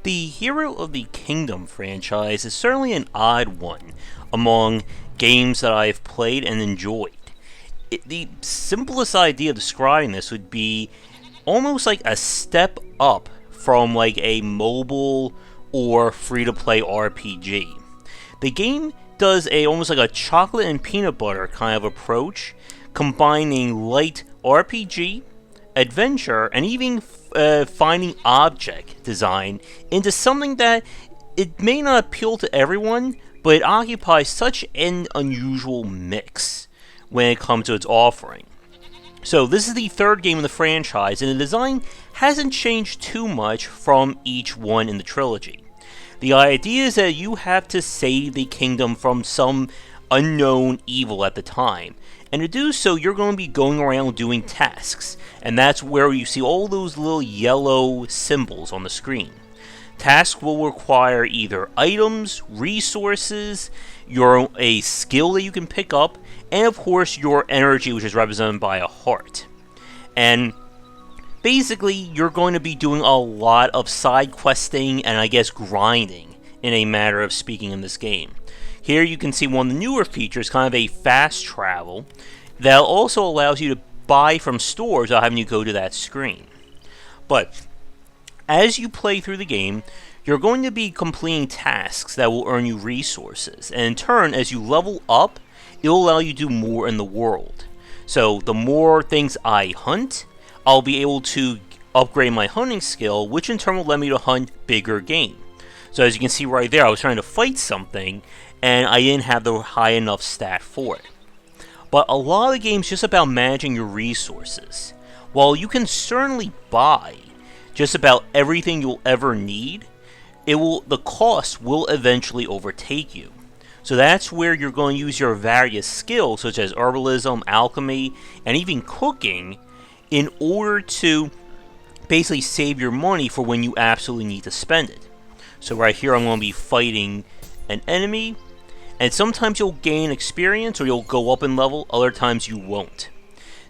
The Hero of the Kingdom franchise is certainly an odd one among games that I've played and enjoyed. The simplest idea of describing this would be almost like a step up from like a mobile or free-to-play RPG. The game does almost like a chocolate and peanut butter kind of approach, combining light RPG, adventure, and even finding object design into something that it may not appeal to everyone, but it occupies such an unusual mix when it comes to its offering. So this is the third game in the franchise, and the design hasn't changed too much from each one in the trilogy. The idea is that you have to save the kingdom from some unknown evil at the time, and to do so you're going to be going around doing tasks, and that's where you see all those little yellow symbols on the screen. Tasks will require either items, resources, a skill that you can pick up, and of course your energy, which is represented by a heart. And basically you're going to be doing a lot of side questing and I guess grinding in a matter of speaking in this game. Here you can see one of the newer features, kind of a fast travel, that also allows you to buy from stores without having to go to that screen. But as you play through the game, you're going to be completing tasks that will earn you resources, and in turn, as you level up, it will allow you to do more in the world. So the more things I hunt, I'll be able to upgrade my hunting skill, which in turn will let me to hunt bigger game. So as you can see right there, I was trying to fight something, and I didn't have the high enough stat for it. But a lot of the game's just about managing your resources. While you can certainly buy just about everything you'll ever need, the cost will eventually overtake you. So that's where you're going to use your various skills, such as herbalism, alchemy, and even cooking, in order to basically save your money for when you absolutely need to spend it. So right here I'm going to be fighting an enemy, and sometimes you'll gain experience or you'll go up in level, other times you won't.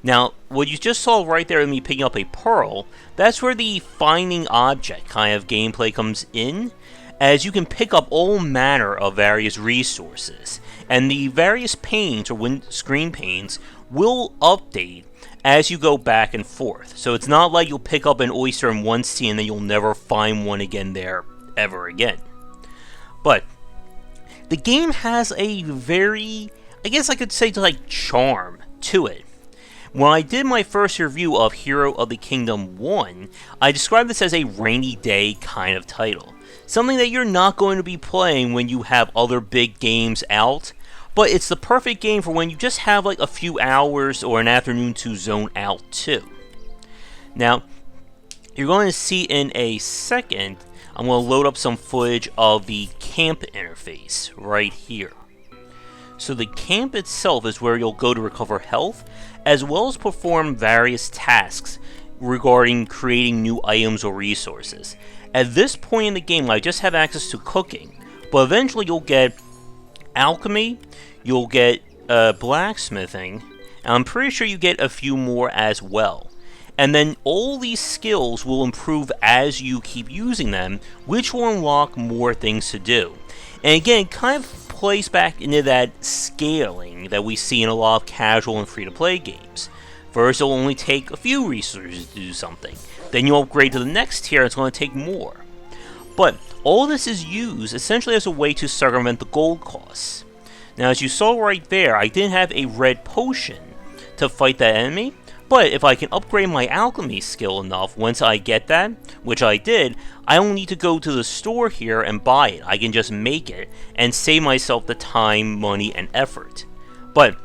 Now, what you just saw right there with me picking up a pearl, that's where the finding object kind of gameplay comes in, as you can pick up all manner of various resources, and the various panes or screen panes will update as you go back and forth. So it's not like you'll pick up an oyster in one scene and then you'll never find one again there ever again. But the game has a very, I guess I could say, like, charm to it. When I did my first review of Hero of the Kingdom 1, I described this as a rainy day kind of title. Something that you're not going to be playing when you have other big games out, but it's the perfect game for when you just have like a few hours or an afternoon to zone out too. Now, you're going to see in a second, I'm going to load up some footage of the camp interface right here. So the camp itself is where you'll go to recover health, as well as perform various tasks regarding creating new items or resources. At this point in the game, I just have access to cooking, but eventually you'll get alchemy, you'll get blacksmithing, and I'm pretty sure you get a few more as well. And then all these skills will improve as you keep using them, which will unlock more things to do. And again, it kind of plays back into that scaling that we see in a lot of casual and free-to-play games. First, it'll only take a few resources to do something. Then you upgrade to the next tier, it's going to take more. But all this is used essentially as a way to circumvent the gold costs. Now, as you saw right there, I didn't have a red potion to fight that enemy, but if I can upgrade my alchemy skill enough once I get that, which I did, I don't need to go to the store here and buy it. I can just make it and save myself the time, money, and effort. But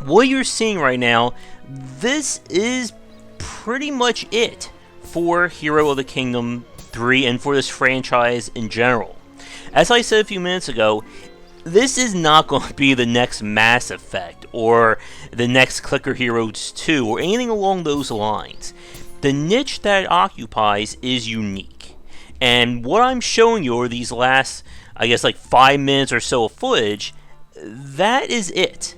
what you're seeing right now, this is pretty much it for Hero of the Kingdom 3 and for this franchise in general. As I said a few minutes ago, this is not going to be the next Mass Effect or the next Clicker Heroes 2 or anything along those lines. The niche that it occupies is unique. And what I'm showing you are these last, I guess, like 5 minutes or so of footage. That is it.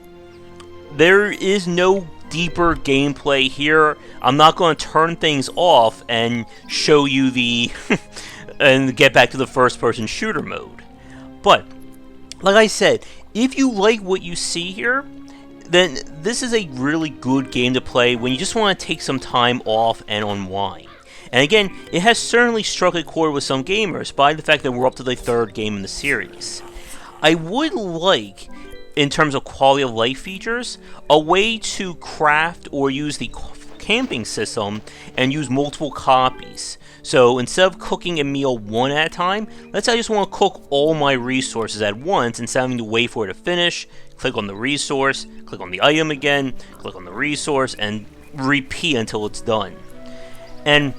There is no deeper gameplay here. I'm not going to turn things off and show you the and get back to the first-person shooter mode. But like I said, if you like what you see here, then this is a really good game to play when you just want to take some time off and unwind. And again, it has certainly struck a chord with some gamers by the fact that we're up to the third game in the series. I would like, in terms of quality of life features, a way to craft or use the camping system and use multiple copies. So instead of cooking a meal one at a time, let's say I just want to cook all my resources at once instead of having to wait for it to finish, click on the resource, click on the item again, click on the resource, and repeat until it's done. And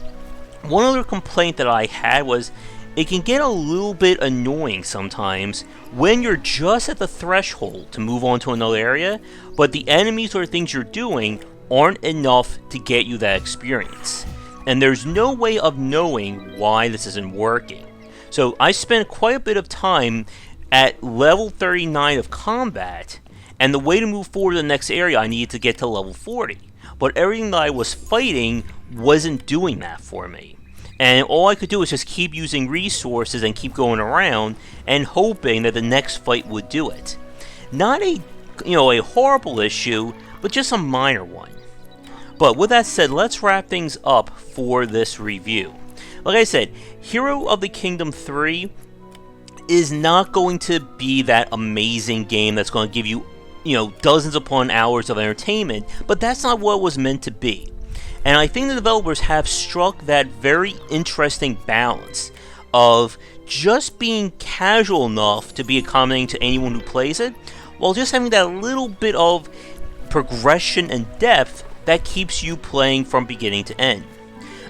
one other complaint that I had was it can get a little bit annoying sometimes when you're just at the threshold to move on to another area, but the enemies or things you're doing aren't enough to get you that experience. And there's no way of knowing why this isn't working. So I spent quite a bit of time at level 39 of combat, and the way to move forward to the next area I needed to get to level 40. But everything that I was fighting wasn't doing that for me. And all I could do was just keep using resources and keep going around and hoping that the next fight would do it. Not a horrible issue, but just a minor one. But with that said, let's wrap things up for this review. Like I said, Hero of the Kingdom 3 is not going to be that amazing game that's going to give you, dozens upon hours of entertainment, but that's not what it was meant to be. And I think the developers have struck that very interesting balance of just being casual enough to be accommodating to anyone who plays it, while just having that little bit of progression and depth that keeps you playing from beginning to end.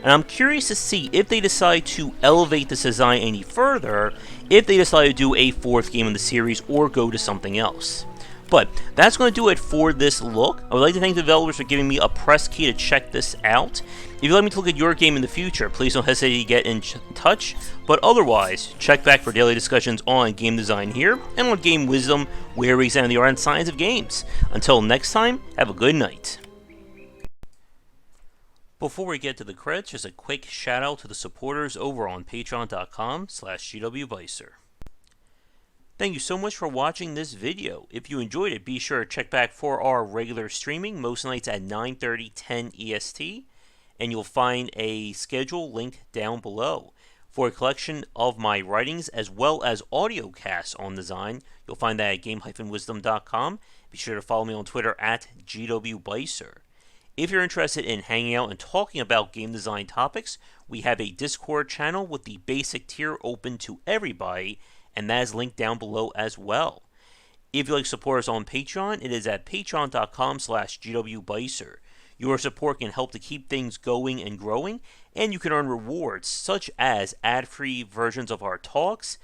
And I'm curious to see if they decide to elevate this design any further, if they decide to do a fourth game in the series or go to something else. But that's going to do it for this look. I would like to thank the developers for giving me a press key to check this out. If you'd like me to look at your game in the future, please don't hesitate to get in touch. But otherwise, check back for daily discussions on game design here and on Game Wisdom, where we examine the art and science of games. Until next time, have a good night. Before we get to the credits, just a quick shout out to the supporters over on patreon.com/GWBycer. Thank you so much for watching this video. If you enjoyed it, be sure to check back for our regular streaming, most nights at 9:30, 10 EST, and you'll find a schedule linked down below. For a collection of my writings as well as audio casts on design, you'll find that at game-wisdom.com. Be sure to follow me on Twitter at GWBycer. If you're interested in hanging out and talking about game design topics, we have a Discord channel with the basic tier open to everybody, and that is linked down below as well. If you'd like to support us on Patreon, it is at patreon.com/GWBycer. Your support can help to keep things going and growing, and you can earn rewards such as ad-free versions of our talks,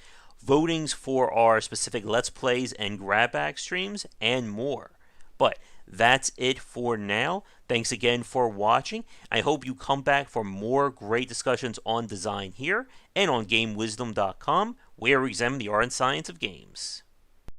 votings for our specific Let's Plays and grab bag streams, and more. But that's it for now. Thanks again for watching. I hope you come back for more great discussions on design here and on GameWisdom.com, where we examine the art and science of games.